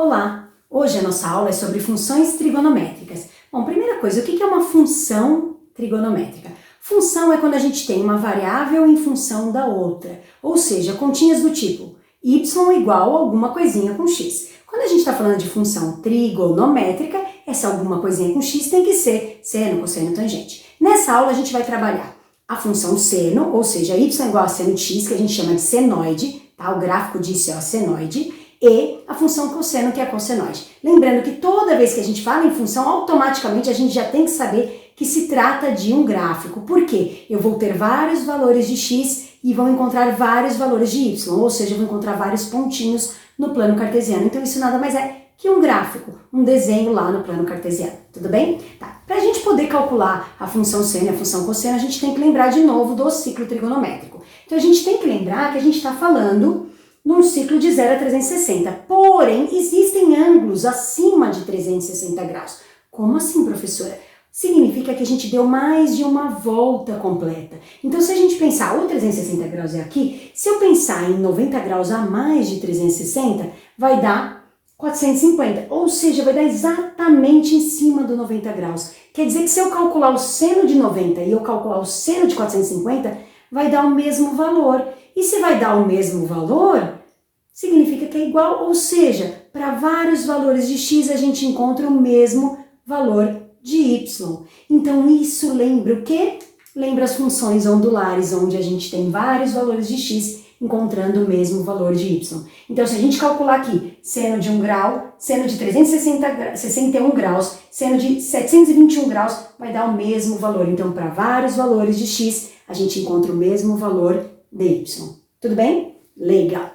Olá! Hoje a nossa aula é sobre funções trigonométricas. Bom, primeira coisa, o que é uma função trigonométrica? Função é quando a gente tem uma variável em função da outra, ou seja, continhas do tipo y igual a alguma coisinha com x. Quando a gente está falando de função trigonométrica, essa alguma coisinha com x tem que ser seno, cosseno, tangente. Nessa aula a gente vai trabalhar a função seno, ou seja, y igual a seno de x, que a gente chama de senoide, tá? O gráfico disso é a senoide, e a função cosseno, que é a cossenoide. Lembrando que toda vez que a gente fala em função, automaticamente a gente já tem que saber que se trata de um gráfico. Por quê? Eu vou ter vários valores de x e vou encontrar vários valores de y, ou seja, eu vou encontrar vários pontinhos no plano cartesiano. Então isso nada mais é que um gráfico, um desenho lá no plano cartesiano. Tudo bem? Tá. Para a gente poder calcular a função seno e a função cosseno, a gente tem que lembrar de novo do ciclo trigonométrico. Então a gente tem que lembrar que a gente está falando num ciclo de 0 a 360. Porém, existem ângulos acima de 360 graus. Como assim, professora? Significa que a gente deu mais de uma volta completa. Então, se a gente pensar, o 360 graus é aqui, se eu pensar em 90 graus a mais de 360, vai dar 450, ou seja, vai dar exatamente em cima do 90 graus. Quer dizer que se eu calcular o seno de 90 e eu calcular o seno de 450, vai dar o mesmo valor. E se vai dar o mesmo valor, significa que é igual, ou seja, para vários valores de x a gente encontra o mesmo valor de y. Então isso lembra o quê? Lembra as funções ondulares, onde a gente tem vários valores de x encontrando o mesmo valor de y. Então se a gente calcular aqui seno de 1 grau, seno de 361 graus, seno de 721 graus, vai dar o mesmo valor. Então para vários valores de x a gente encontra o mesmo valor de y. Tudo bem? Legal.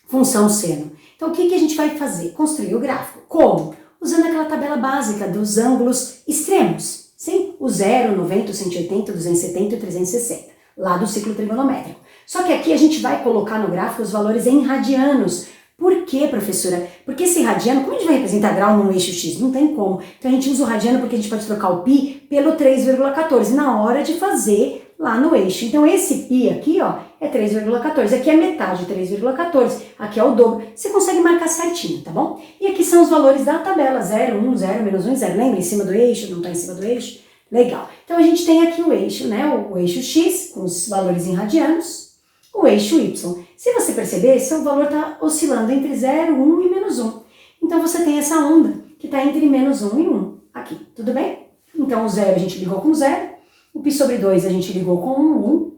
Função seno. Então, o que a gente vai fazer? Construir o gráfico. Como? Usando aquela tabela básica dos ângulos extremos. Sim? O 0, 90, 180, 270 e 360. Lá do ciclo trigonométrico. Só que aqui a gente vai colocar no gráfico os valores em radianos. Por quê, professora? Porque esse radiano, como a gente vai representar grau num eixo x? Não tem como. Então, a gente usa o radiano porque a gente pode trocar o π pelo 3,14 na hora de fazer lá no eixo. Então, esse π aqui, ó, é 3,14. Aqui é metade de 3,14. Aqui é o dobro. Você consegue marcar certinho, tá bom? E aqui são os valores da tabela. 0, 1, 0, menos 1 e 0. Lembra? Em cima do eixo, não tá em cima do eixo? Legal. Então, a gente tem aqui o eixo, né? O eixo x, com os valores em radianos. O eixo y. Se você perceber, seu valor está oscilando entre 0, 1 e menos 1. Então, você tem essa onda que está entre menos 1 e 1. Aqui, tudo bem? Então, o 0 a gente ligou com 0. O π sobre 2 a gente ligou com 1.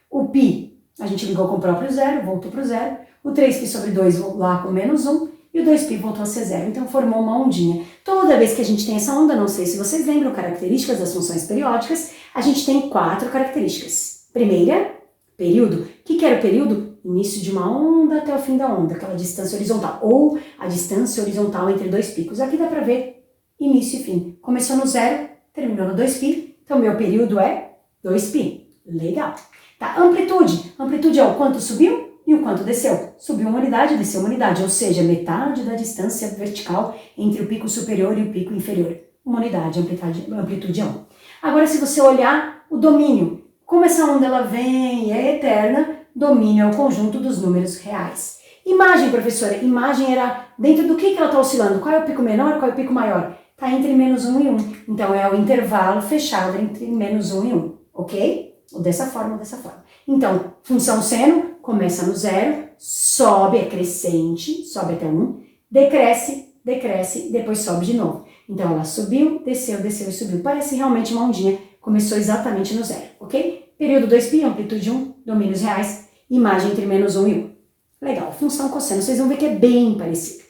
O π a gente ligou com o próprio 0, voltou para o 0. O 3π sobre 2 lá com menos 1. E o 2π voltou a ser 0. Então, formou uma ondinha. Toda vez que a gente tem essa onda, não sei se vocês lembram, características das funções periódicas, a gente tem 4 características. Primeira, período. O que era o período? Início de uma onda até o fim da onda, aquela distância horizontal. Ou a distância horizontal entre dois picos. Aqui dá para ver início e fim. Começou no 0, terminou no 2π. Então, meu período é 2π. Legal. Tá, amplitude. Amplitude é o quanto subiu e o quanto desceu. Subiu uma unidade, desceu uma unidade. Ou seja, metade da distância vertical entre o pico superior e o pico inferior. Uma unidade, amplitude é 1. Agora, se você olhar o domínio, como essa onda ela vem e é eterna, domínio é o conjunto dos números reais. Imagem, professora. Imagem era dentro do que ela está oscilando? Qual é o pico menor, qual é o pico maior? Está entre menos 1 e 1. Então, é o intervalo fechado entre menos 1 e 1. Ok? Ou dessa forma ou dessa forma. Então, função seno começa no 0, sobe, é crescente, sobe até 1, decresce, decresce, depois sobe de novo. Então, ela subiu, desceu, desceu e subiu. Parece realmente uma ondinha. Começou exatamente no 0, ok? Período 2π, amplitude 1, domínios reais, imagem entre menos 1 e 1. Legal, função cosseno, vocês vão ver que é bem parecido.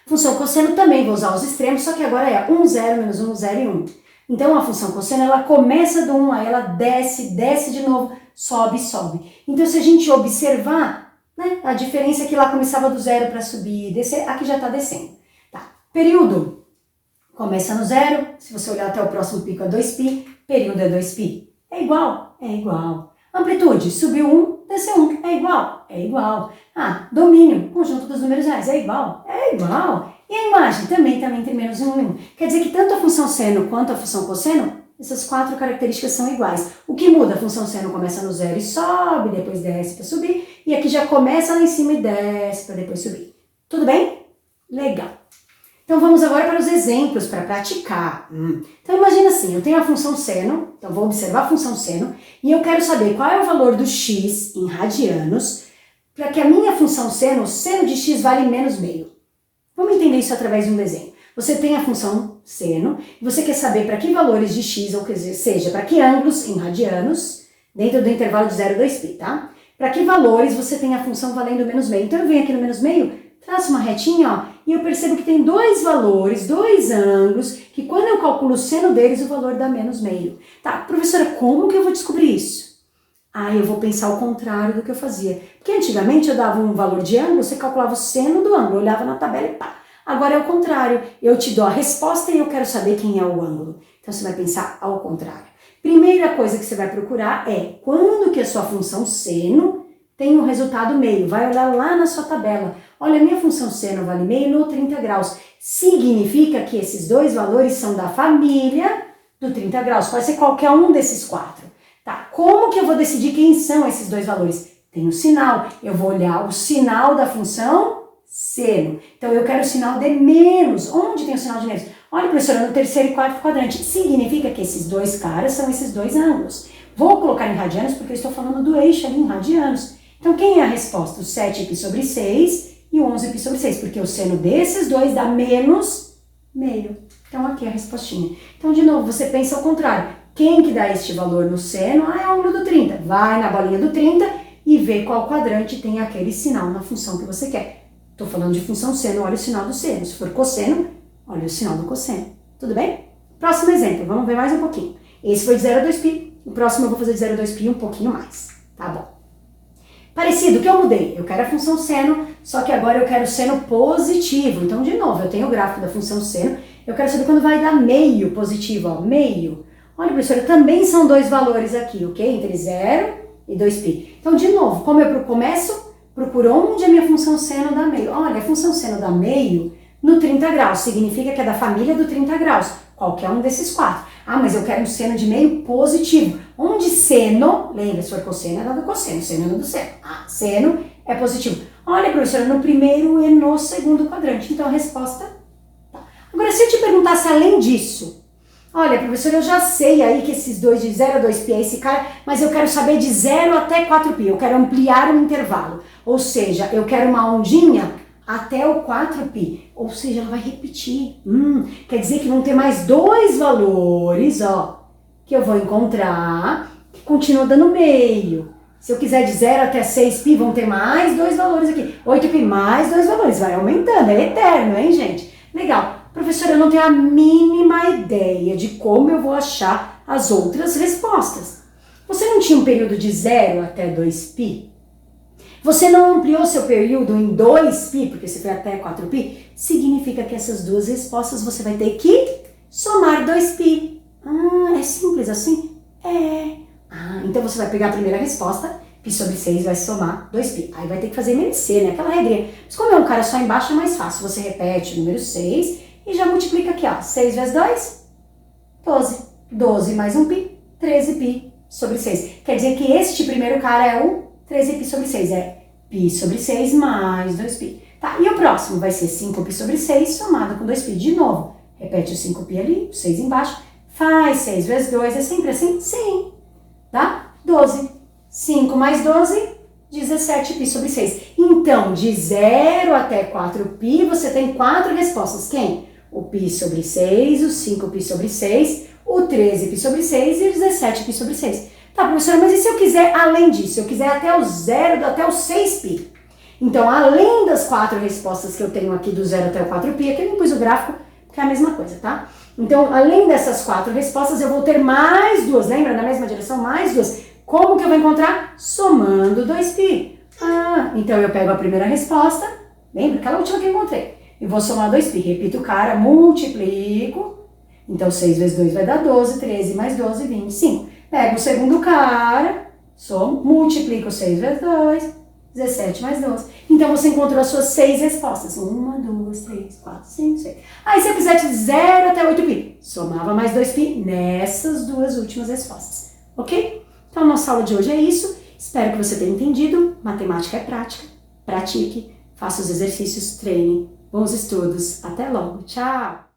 Função cosseno também vou usar os extremos, só que agora é 1, 0, menos 1, 0 e 1. Então, a função cosseno, ela começa do 1, aí ela desce, desce de novo, sobe, sobe. Então, se a gente observar, né, a diferença é que lá começava do 0 para subir e descer, aqui já está descendo. Tá. Período. Começa no 0, se você olhar até o próximo pico é 2π, período é 2π. É igual? É igual. Amplitude, subiu 1, desceu 1, é igual? É igual. Ah, domínio, conjunto dos números reais, é igual? É igual. E a imagem também está entre menos 1 e 1. Quer dizer que tanto a função seno quanto a função cosseno, essas 4 características são iguais. O que muda? A função seno começa no 0 e sobe, depois desce para subir, e aqui já começa lá em cima e desce para depois subir. Tudo bem? Legal. Então vamos agora para os exemplos para praticar. Então imagina assim, eu tenho a função seno, então vou observar a função seno e eu quero saber qual é o valor do x em radianos para que a minha função seno, o seno de x vale menos meio. Vamos entender isso através de um desenho. Você tem a função seno e você quer saber para que valores de x, ou seja, para que ângulos em radianos, dentro do intervalo de 0 a 2π, tá? Para que valores você tem a função valendo menos meio. Então eu venho aqui no menos meio, traço uma retinha, ó, e eu percebo que tem dois valores, dois ângulos, que quando eu calculo o seno deles, o valor dá menos meio. Tá, professora, como que eu vou descobrir isso? Eu vou pensar o contrário do que eu fazia. Porque antigamente eu dava um valor de ângulo, você calculava o seno do ângulo, olhava na tabela e pá. Agora é o contrário, eu te dou a resposta e eu quero saber quem é o ângulo. Então você vai pensar ao contrário. Primeira coisa que você vai procurar é quando que a sua função seno tem um resultado meio. Vai olhar lá na sua tabela. Olha, minha função seno vale meio no 30 graus. Significa que esses dois valores são da família do 30 graus. Pode ser qualquer um desses quatro. Tá? Como que eu vou decidir quem são esses dois valores? Tem o sinal. Eu vou olhar o sinal da função seno. Então eu quero o sinal de menos. Onde tem o sinal de menos? Olha, professora, no terceiro e quarto quadrante. Significa que esses dois caras são esses dois ângulos. Vou colocar em radianos porque eu estou falando do eixo ali em radianos. Então, quem é a resposta? O 7π sobre 6 e o 11π sobre 6, porque o seno desses dois dá menos meio. Então, aqui é a respostinha. Então, de novo, você pensa ao contrário. Quem que dá este valor no seno? É o ângulo do 30. Vai na bolinha do 30 e vê qual quadrante tem aquele sinal na função que você quer. Estou falando de função seno, olha o sinal do seno. Se for cosseno, olha o sinal do cosseno. Tudo bem? Próximo exemplo, vamos ver mais um pouquinho. Esse foi de 0 a 2π. O próximo eu vou fazer de 0 a 2π um pouquinho mais. Tá bom. Parecido, o que eu mudei? Eu quero a função seno, só que agora eu quero seno positivo. Então, de novo, eu tenho o gráfico da função seno. Eu quero saber quando vai dar meio positivo, ó, meio. Olha, professora, também são dois valores aqui, ok? Entre 0 e 2π. Então, de novo, como eu começo, procuro onde a minha função seno dá meio. Olha, a função seno dá meio no 30 graus. Significa que é da família do 30 graus. Qualquer um desses quatro. Mas eu quero um seno de meio positivo. Onde seno, lembra, se for cosseno é da do cosseno, seno é do seno. Seno é positivo. Olha, professora, no primeiro e no segundo quadrante. Então, a resposta tá. Agora, se eu te perguntasse além disso, olha, professora, eu já sei aí que esses dois de 0 a 2π é esse cara, mas eu quero saber de 0 até 4π. Eu quero ampliar o intervalo. Ou seja, eu quero uma ondinha até o 4π, ou seja, ela vai repetir. Quer dizer que vão ter mais dois valores, ó, que eu vou encontrar, que continua dando meio. Se eu quiser de 0 até 6π, vão ter mais dois valores aqui. 8π, mais dois valores, vai aumentando, é eterno, hein, gente? Legal. Professora, eu não tenho a mínima ideia de como eu vou achar as outras respostas. Você não tinha um período de 0 até 2π? Você não ampliou seu período em 2π, porque você foi até 4π? Significa que essas duas respostas você vai ter que somar 2π. É simples assim? Então você vai pegar a primeira resposta, π sobre 6 vai somar 2π. Aí vai ter que fazer MMC, né? Aquela regrinha. Mas como é um cara só embaixo, é mais fácil. Você repete o número 6 e já multiplica aqui, ó. 6 vezes 2, 12. 12 mais 1π, 13π sobre 6. Quer dizer que este primeiro cara é o 13π sobre 6, é π sobre 6 mais 2π. Tá, e o próximo vai ser 5π sobre 6 somado com 2π. De novo, repete o 5π ali, o 6 embaixo, faz 6 vezes 2, é sempre assim? Sim. Tá? 12. 5 mais 12, 17π sobre 6. Então, de 0 até 4π, você tem 4 respostas. Quem? O π sobre 6, o 5π sobre 6, o 13π sobre 6 e o 17π sobre 6. Tá, professora, mas e se eu quiser além disso? Se eu quiser até o 0 até o 6π? Então, além das 4 respostas que eu tenho aqui do 0 até o 4π, aqui eu não pus o gráfico, que é a mesma coisa, tá? Então, além dessas 4 respostas, eu vou ter mais duas, lembra? Na mesma direção, mais duas. Como que eu vou encontrar? Somando 2π. Então eu pego a primeira resposta, lembra? Aquela última que eu encontrei. E vou somar 2π. Repito o cara, multiplico. Então, 6 vezes 2 vai dar 12, 13 mais 12, 25. Pego o segundo cara, somo, multiplico 6 vezes 2, 17 mais 12. Então, você encontrou as suas 6 respostas. 1, 2, 3, 4, 5, 6. Aí, se eu quiser de 0 até 8π, somava mais 2π nessas duas últimas respostas. Ok? Então, a nossa aula de hoje é isso. Espero que você tenha entendido. Matemática é prática. Pratique. faça os exercícios, treine. Bons estudos. Até logo. Tchau!